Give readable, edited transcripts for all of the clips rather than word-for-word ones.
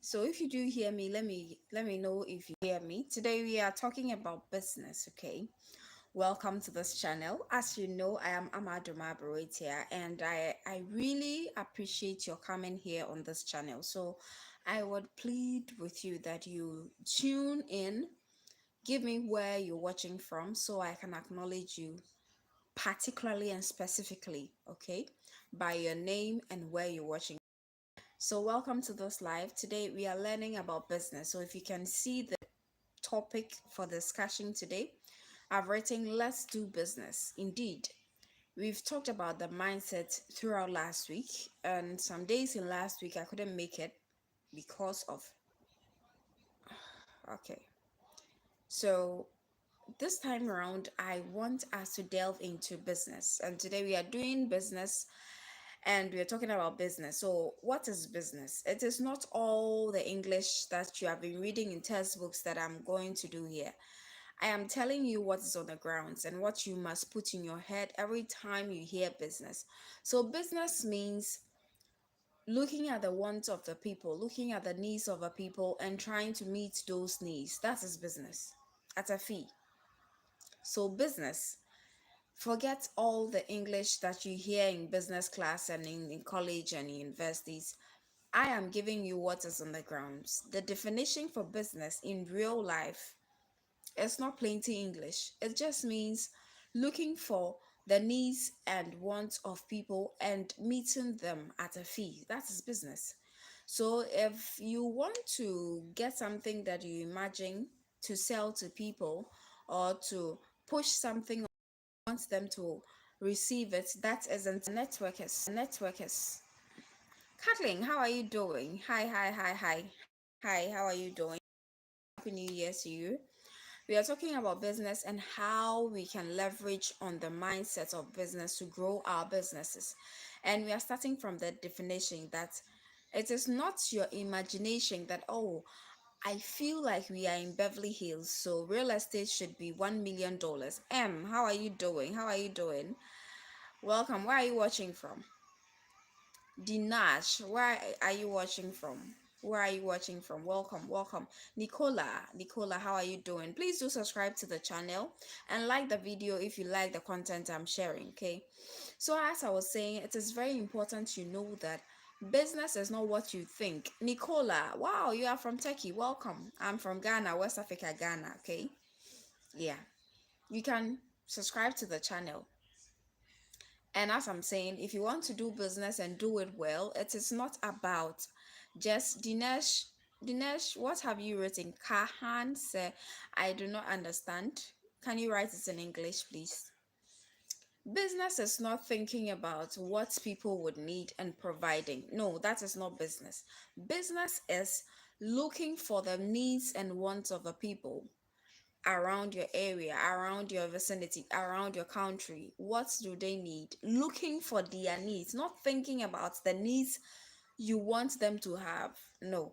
So if you do hear me, let me know if you hear me. Today we are talking about business, okay? Welcome to this channel. As you know, I am Amaduma Barotia and I really appreciate your coming here on this channel. So I would plead with you that you tune in, give me where you're watching from so I can acknowledge you particularly and specifically, okay? By your name and where you're watching. So, welcome to this live. Today, we are learning about business. So, if you can see the topic for discussion today, I've written Let's Do Business. Indeed, we've talked about the mindset throughout last week, and some days in last week I couldn't make it because of. Okay. So, this time around, I want us to delve into business, and today we are doing business and we're talking about business. So, what is business? It is not all the English that you have been reading in textbooks that I'm going to do here. I am telling you what is on the grounds and what you must put in your head every time you hear business. So, business means looking at the wants of the people, looking at the needs of the people, and trying to meet those needs. That is business at a fee. So, business, forget all the English that you hear in business class and in college and in universities. I am giving you what is on the grounds. The definition for business in real life, it's not plenty English. It just means looking for the needs and wants of people and meeting them at a fee. That is business. So if you want to get something that you imagine to sell to people or to push something want them to receive it, that isn't networkers. Kathleen, how are you doing? Hi, how are you doing? Happy New Year to you. We are talking about business and how we can leverage on the mindset of business to grow our businesses. And we are starting from the definition that it is not your imagination that, oh, I feel like we are in Beverly Hills, so real estate should be $1 million. How are you doing? How are you doing? Welcome. Where are you watching from? Dinash, where are you watching from? Where are you watching from? Welcome. Nicola, how are you doing? Please do subscribe to the channel and like the video if you like the content I'm sharing, okay? So as I was saying, it is very important you know that business is not what you think. Nicola, wow, you are from Turkey. Welcome. I'm from Ghana, West Africa, Ghana, okay? Yeah. You can subscribe to the channel. And as I'm saying, if you want to do business and do it well, it is not about just Dinesh. Dinesh, what have you written? Kahan said, I do not understand. Can you write it in English, please? Business is not thinking about what people would need and providing. No, that is not business. Business is looking for the needs and wants of the people around your area, around your vicinity, around your country. What do they need? Looking for their needs, not thinking about the needs you want them to have. No,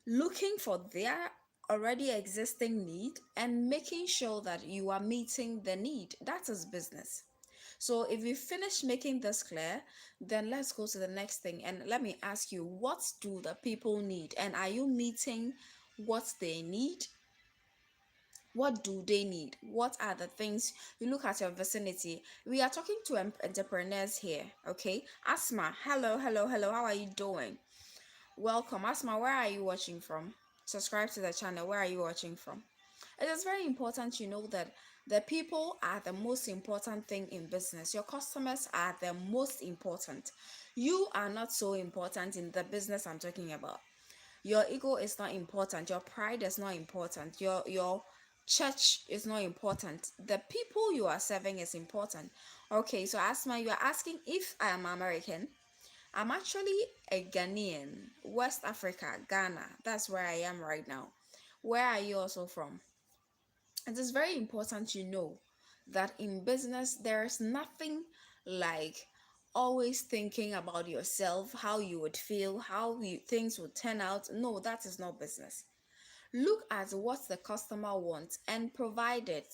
looking for their already existing need and making sure that you are meeting the need. That is business. So if you finish making this clear, then let's go to the next thing and let me ask you, what do the people need, and are you meeting what they need? What do they need? What are the things? You look at your vicinity. We are talking to entrepreneurs here, okay? Asma, hello, how are you doing? Welcome. Asma, where are you watching from? Subscribe to the channel. Where are you watching from? It is very important you know that the people are the most important thing in business. Your customers are the most important. You are not so important in the business I'm talking about. Your ego is not important. Your pride is not important. Your church is not important. The people you are serving is important. Okay, so Asma, you are asking if I am American. I'm actually a Ghanaian, West Africa, Ghana. That's where I am right now. Where are you also from? It is very important you know that in business there's nothing like always thinking about yourself, how you would feel, things would turn out. No, that is not business. Look at what the customer wants and provide it.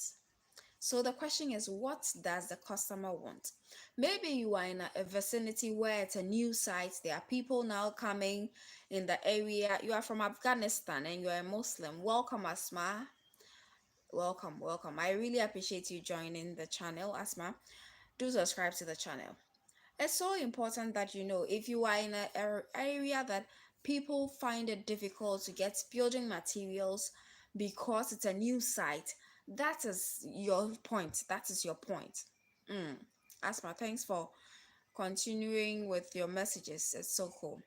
So the question is, what does the customer want? Maybe you are in a vicinity where it's a new site, there are people now coming in the area. You are from Afghanistan and you are a Muslim. Welcome, Asma. Welcome, welcome. I really appreciate you joining the channel, Asma. Do subscribe to the channel. It's so important that you know if you are in an area that people find it difficult to get building materials because it's a new site, that is your point. That is your point. Mm. Asma, thanks for continuing with your messages. It's so cool.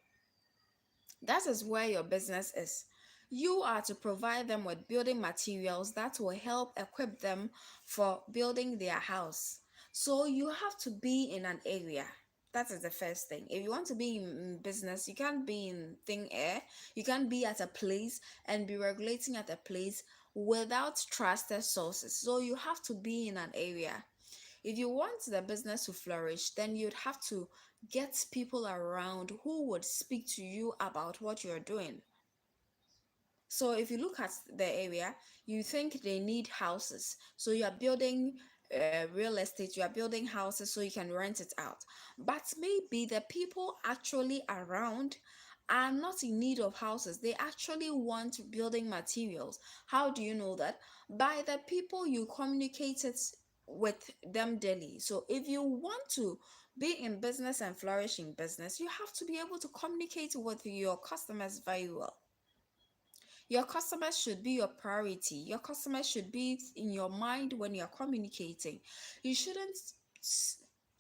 That is where your business is. You are to provide them with building materials that will help equip them for building their house. So you have to be in an area. That is the first thing. If you want to be in business, you can't be in thin air. You can't be at a place and be regulating at a place without trusted sources. So you have to be in an area. If you want the business to flourish, then you'd have to get people around who would speak to you about what you're doing. So if you look at the area, you think they need houses. So you are building real estate, you are building houses so you can rent it out. But maybe the people actually around are not in need of houses. They actually want building materials. How do you know that? By the people you communicated with them daily. So if you want to be in business and flourish in business, you have to be able to communicate with your customers very well. Your customers should be your priority. Your customers should be in your mind when you're communicating. You shouldn't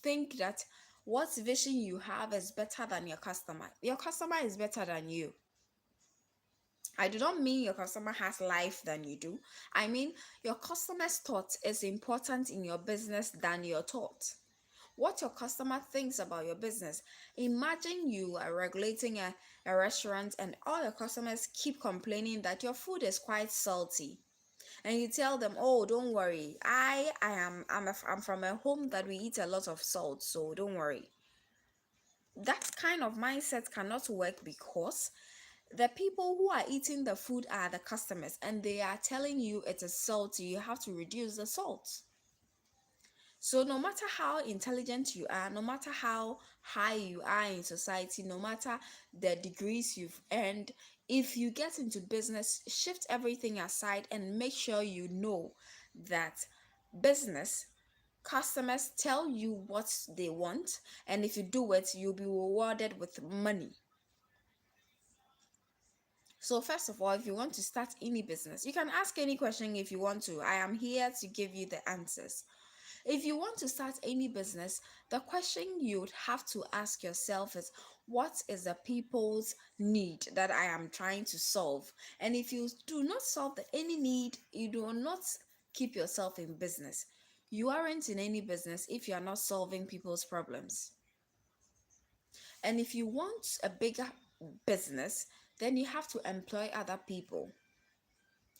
think that what vision you have is better than your customer. Your customer is better than you. I do not mean your customer has life than you do. I mean your customer's thought is important in your business than your thought. What your customer thinks about your business. Imagine you are regulating a restaurant and all your customers keep complaining that your food is quite salty. And you tell them, oh, don't worry. I'm from a home that we eat a lot of salt, so don't worry. That kind of mindset cannot work because the people who are eating the food are the customers and they are telling you it is salty. You have to reduce the salt. So, no matter how intelligent you are, no matter how high you are in society, no matter the degrees you've earned, if you get into business, shift everything aside and make sure you know that business customers tell you what they want, and if you do it, you'll be rewarded with money. So, first of all, if you want to start any business, you can ask any question if you want to. I am here to give you the answers. If you want to start any business, the question you would have to ask yourself is, what is the people's need that I am trying to solve? And if you do not solve any need, you do not keep yourself in business. You aren't in any business if you are not solving people's problems. And if you want a bigger business, then you have to employ other people.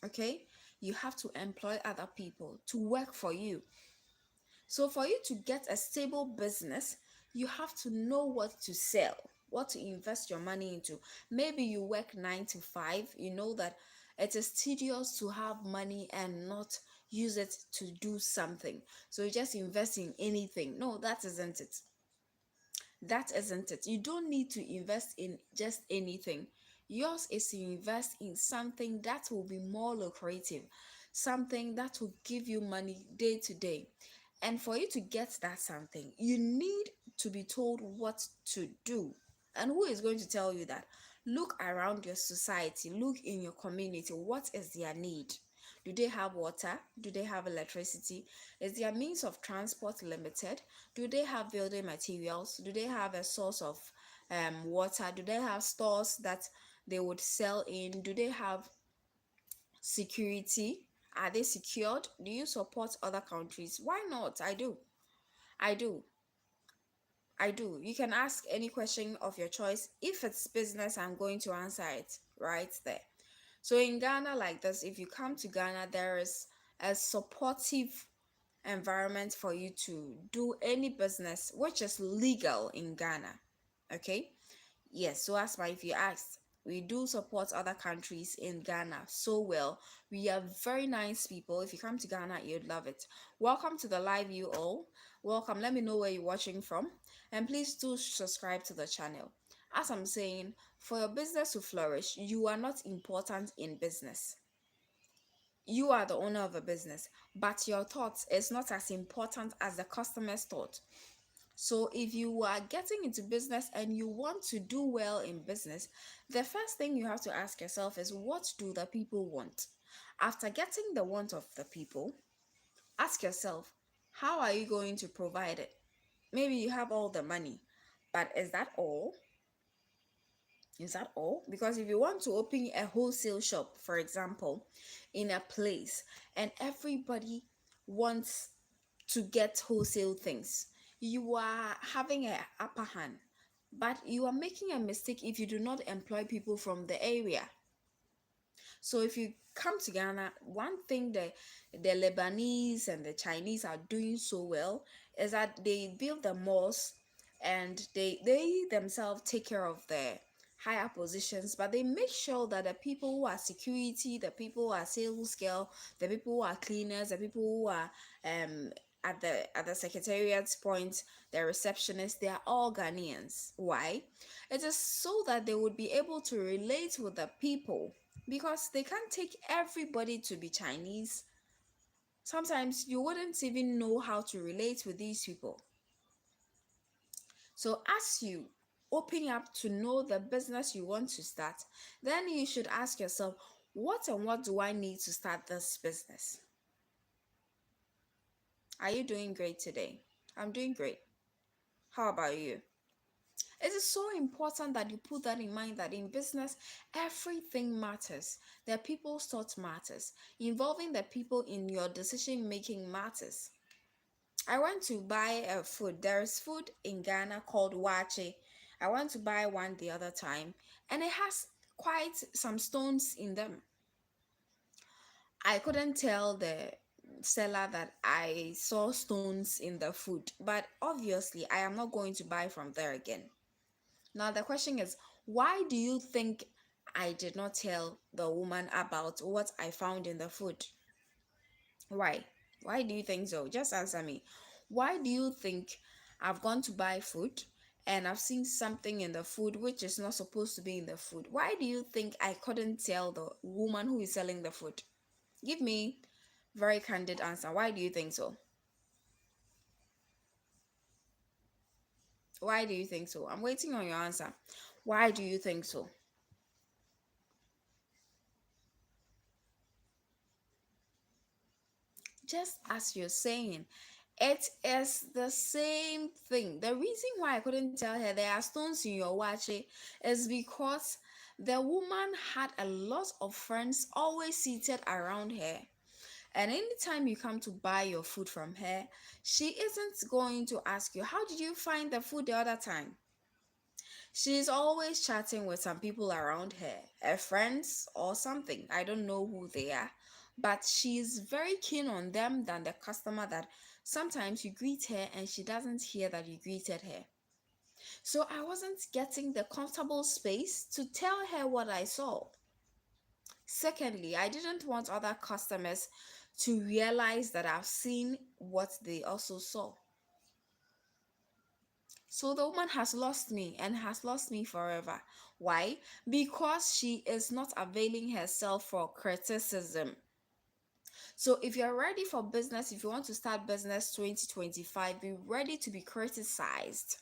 Okay? You have to employ other people to work for you. So for you to get a stable business, you have to know what to sell, what to invest your money into. Maybe you work 9 to 5, you know that it is tedious to have money and not use it to do something. So you just invest in anything. No, that isn't it. That isn't it. You don't need to invest in just anything. Yours is to invest in something that will be more lucrative, something that will give you money day to day. And for you to get that something, you need to be told what to do. And who is going to tell you that? Look around your society, look in your community. What is their need? Do they have water? Do they have electricity? Is their means of transport limited? Do they have building materials? Do they have a source of water? Do they have stores that they would sell in? Do they have security? Are they secured? Do you support other countries? Why not? I do. I do. I do. You can ask any question of your choice. If it's business, I'm going to answer it right there. So in Ghana, like this, if you come to Ghana, there is a supportive environment for you to do any business which is legal in Ghana. Okay? Yes, so as my if you asked. We do support other countries in Ghana so well. We are very nice people. If you come to Ghana, you'd love it. Welcome to the live, you all. Welcome. Let me know where you're watching from. And please do subscribe to the channel. As I'm saying, for your business to flourish, you are not important in business. You are the owner of a business, but your thoughts is not as important as the customer's thought. So if you are getting into business and you want to do well in business, the first thing you have to ask yourself is, what do the people want? After getting the want of the people, ask yourself, how are you going to provide it? Maybe you have all the money, but is that all? Is that all? Because if you want to open a wholesale shop, for example, in a place, and everybody wants to get wholesale things, you are having an upper hand. But you are making a mistake if you do not employ people from the area. So if you come to Ghana, one thing that the Lebanese and the Chinese are doing so well is that they build the malls, and they themselves take care of the higher positions, but they make sure that the people who are security, the people who are sales girl, the people who are cleaners, the people who are at the secretariat's point, the receptionists, they are all Ghanaians. Why? It is so that they would be able to relate with the people, because they can't take everybody to be Chinese. Sometimes you wouldn't even know how to relate with these people. So, as you open up to know the business you want to start, then you should ask yourself, what and what do I need to start this business? Are you doing great today? I'm doing great. How about you? It is so important that you put that in mind, that in business, everything matters. The people's thought matters. Involving the people in your decision making matters. I went to buy a food. There is food in Ghana called wache. I went to buy one the other time, and it has quite some stones in them. I couldn't tell the seller that I saw stones in the food, but obviously I am not going to buy from there again. Now, the question is, why do you think I did not tell the woman about what I found in the food? Why? Why do you think so? Just answer me. Why do you think I've gone to buy food and I've seen something in the food which is not supposed to be in the food? Why do you think I couldn't tell the woman who is selling the food? Give me very candid answer. Why do you think so? Why do you think so? I'm waiting on your answer. Why do you think so? Just as you're saying, it is the same thing. The reason why I couldn't tell her there are stones in your watch is because the woman had a lot of friends always seated around her. And anytime you come to buy your food from her, she isn't going to ask you, how did you find the food the other time? She's always chatting with some people around her, her friends or something. I don't know who they are, but she's very keen on them than the customer that sometimes you greet her and she doesn't hear that you greeted her. So I wasn't getting the comfortable space to tell her what I saw. Secondly, I didn't want other customers to realize that I've seen what they also saw. So the woman has lost me and has lost me forever. Why? Because she is not availing herself for criticism. So if you're ready for business, if you want to start business 2025, be ready to be criticized.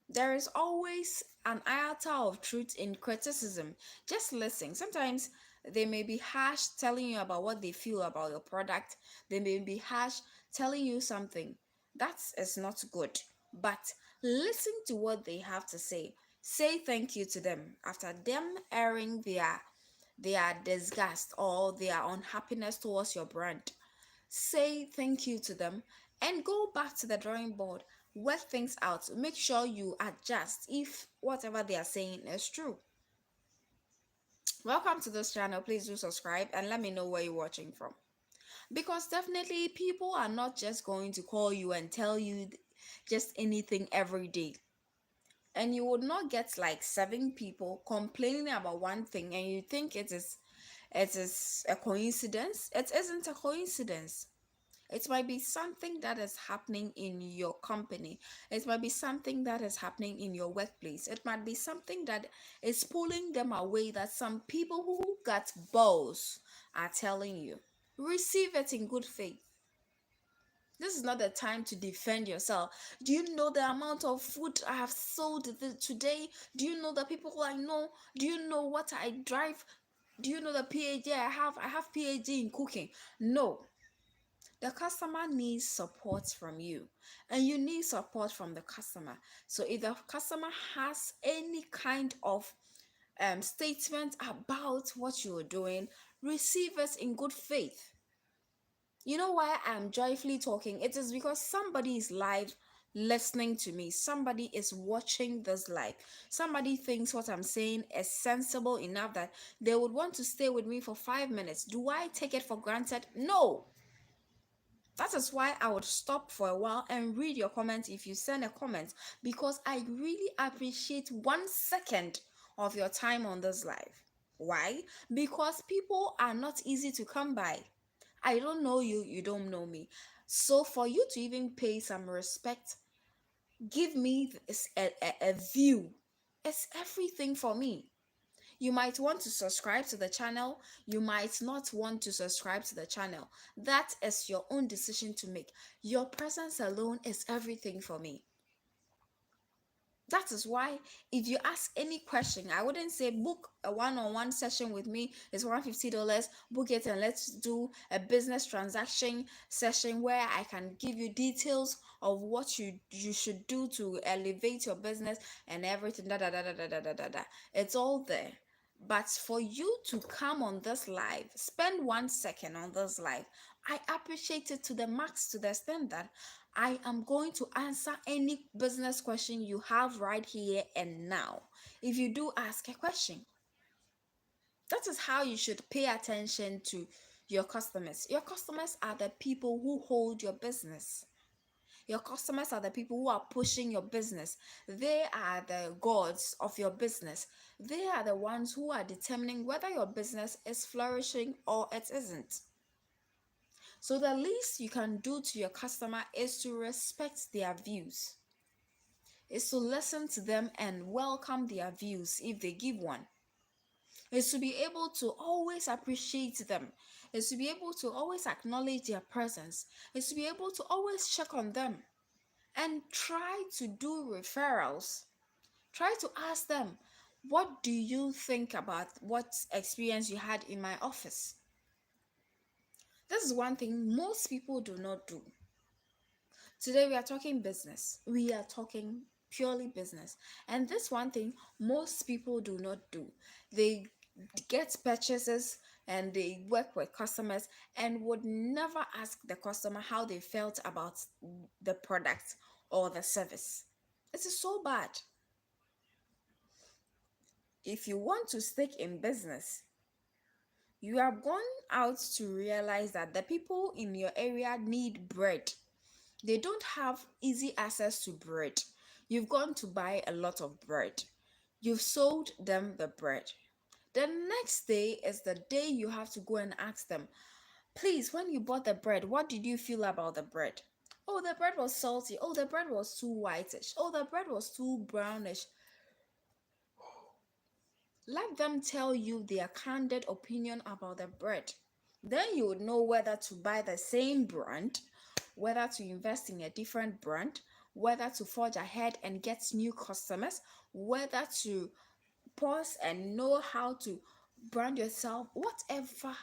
There is always an iota of truth in criticism. Just listen. Sometimes they may be harsh telling you about what they feel about your product. They may be harsh telling you something. That is not good. But listen to what they have to say. Say thank you to them after them airing their disgust or their unhappiness towards your brand. Say thank you to them and go back to the drawing board. Work things out. Make sure you adjust if whatever they are saying is true. Welcome to this channel. Please do subscribe and let me know where you're watching from. Because definitely people are not just going to call you and tell you just anything every day. And you would not get like seven people complaining about one thing and you think it is a coincidence. It isn't a coincidence. It might be something that is happening in your company. It might be something that is happening in your workplace. It might be something that is pulling them away that some people who got balls are telling you. Receive it in good faith. This is not the time to defend yourself. Do you know the amount of food I have sold today? Do you know the people I know? Do you know what I drive? Do you know the PhD I have? I have PhD in cooking. No, the customer needs support from you, and you need support from the customer. So if the customer has any kind of statement about what you're doing, receive it in good faith. You know why I'm joyfully talking? It is because somebody is live listening to me. Somebody is watching this live. Somebody thinks what I'm saying is sensible enough that they would want to stay with me for 5 minutes. Do I take it for granted? No. That is why I would stop for a while and read your comments if you send a comment, because I really appreciate 1 second of your time on this live. Why? Because people are not easy to come by. I don't know you, you don't know me. So for you to even pay some respect, give me a view. It's everything for me. You might want to subscribe to the channel, you might not want to subscribe to the channel. That is your own decision to make. Your presence alone is everything for me. That is why if you ask any question, I wouldn't say book a one-on-one session with me. It's $150. Book it and let's do a business transaction session where I can give you details of what you should do to elevate your business and everything. Da da da da da da da da. Da. It's all there. But for you to come on this live, spend 1 second on this live, I appreciate it to the max, to the extent that I am going to answer any business question you have right here and now. If you do ask a question, that is how you should pay attention to your customers. Your customers are the people who hold your business. Your customers are the people who are pushing your business. They are the gods of your business. They are the ones who are determining whether your business is flourishing or it isn't. So the least you can do to your customer is to respect their views, is to listen to them and welcome their views if they give one, is to be able to always appreciate them, is to be able to always acknowledge their presence, is to be able to always check on them and try to do referrals. Try to ask them, what do you think about what experience you had in my office? This is one thing most people do not do. Today we are talking business. We are talking purely business. And this one thing most people do not do. They get purchases and they work with customers and would never ask the customer how they felt about the product or the service. It is so bad. If you want to stick in business, you are going out to realize that the people in your area need bread. They don't have easy access to bread. You've gone to buy a lot of bread. You've sold them the bread. The next day is the day you have to go and ask them, please, when you bought the bread, what did you feel about the bread? Oh, the bread was salty. Oh, the bread was too whitish. Oh, the bread was too brownish. Let them tell you their candid opinion about the bread. Then you would know whether to buy the same brand, whether to invest in a different brand, whether to forge ahead and get new customers, whether to pause and know how to brand yourself, whatever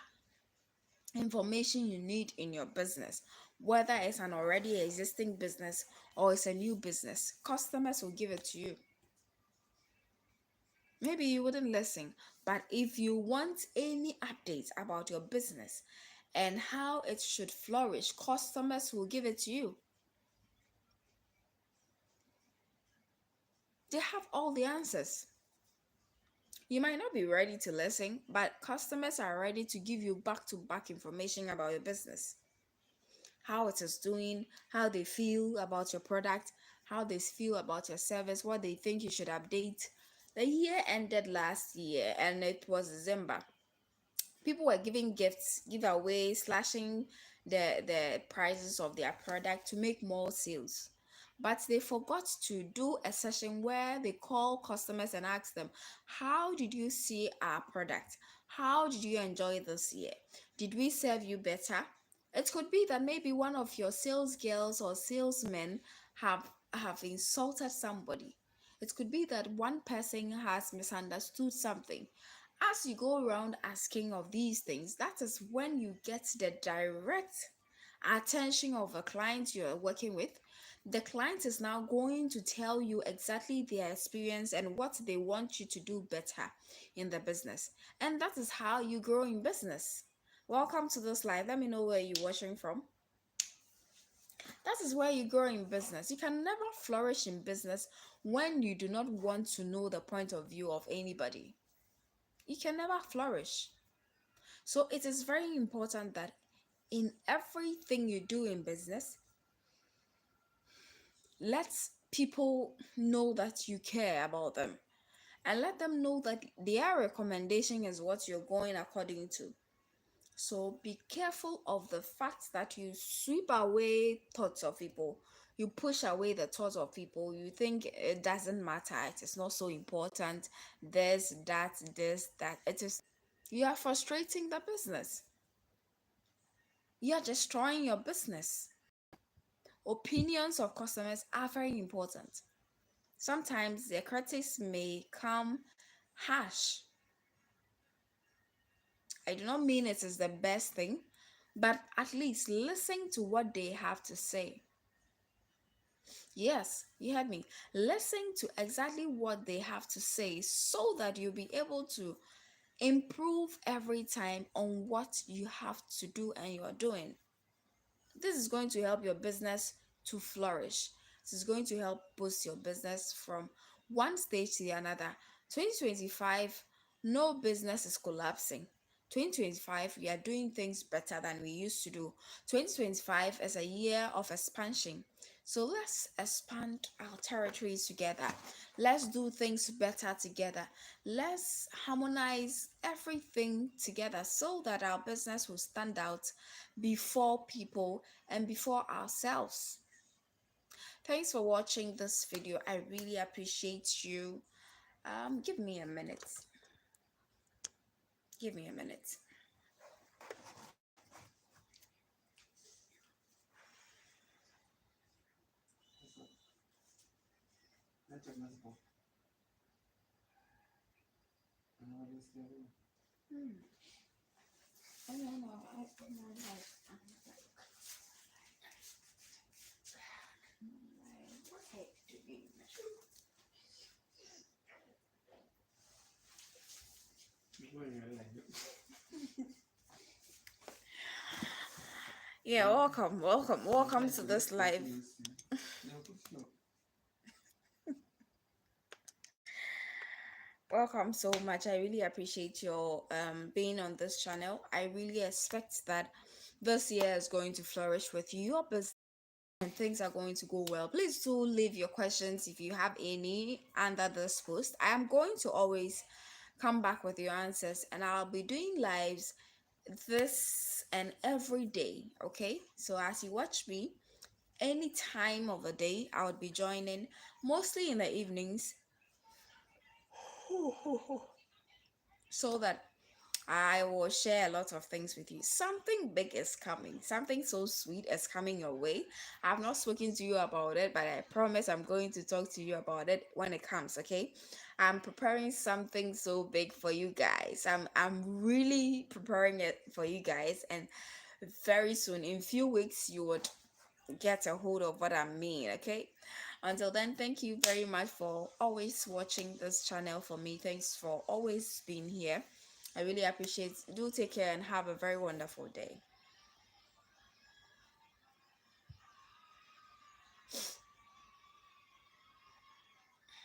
information you need in your business, whether it's an already existing business or it's a new business, customers will give it to you. Maybe you wouldn't listen, but if you want any updates about your business and how it should flourish, customers will give it to you. They have all the answers. You might not be ready to listen, but customers are ready to give you back to back information about your business, how it is doing, how they feel about your product, how they feel about your service, what they think you should update. The year ended last year and it was December. People were giving gifts, giveaways, slashing the prices of their product to make more sales. But they forgot to do a session where they call customers and ask them, how did you see our product? How did you enjoy this year? Did we serve you better? It could be that maybe one of your sales girls or salesmen have insulted somebody. It could be that one person has misunderstood something. As you go around asking of these things, that is when you get the direct attention of a client you're working with. The client is now going to tell you exactly their experience and what they want you to do better in the business. And that is how you grow in business. Welcome to this live. Let me know where you're watching from. That is where you grow in business. You can never flourish in business when you do not want to know the point of view of anybody. You can never flourish. So it is very important that in everything you do in business, let people know that you care about them and let them know that their recommendation is what you're going according to. So be careful of the fact that you sweep away thoughts of people. You push away the thoughts of people. You think it doesn't matter. It is not so important. This, that. It is. You are frustrating the business. You are destroying your business. Opinions of customers are very important. Sometimes their critics may come harsh. I do not mean it is the best thing, but at least listen to what they have to say. Yes, you heard me. Listen to exactly what they have to say so that you'll be able to improve every time on what you have to do and you are doing. This is going to help your business to flourish. This is going to help boost your business from one stage to the another. 2025, no business is collapsing. 2025, we are doing things better than we used to do. 2025 is a year of expansion. So let's expand our territories together. Let's do things better together. Let's harmonize everything together so that our business will stand out before people and before ourselves. Thanks for watching this video. I really appreciate you. Give me a minute. Give me a minute. Yeah, welcome to this live. Welcome so much. I really appreciate your being on this channel. I really expect that this year is going to flourish with your business and things are going to go well. Please do leave your questions if you have any under this post. I am going to always come back with your answers and I'll be doing lives this and every day. Okay, so as you watch me, any time of the day I would be joining, mostly in the evenings, so that I will share a lot of things with you. Something big is coming. Something so sweet is coming your way. I've not spoken to you about it, but I promise I'm going to talk to you about it when it comes, okay? I'm preparing something so big for you guys. I'm really preparing it for you guys, and very soon, in few weeks, you would get a hold of what I mean, okay? Until then, thank you very much for always watching this channel for me. Thanks for always being here. I really appreciate it. Do take care and have a very wonderful day.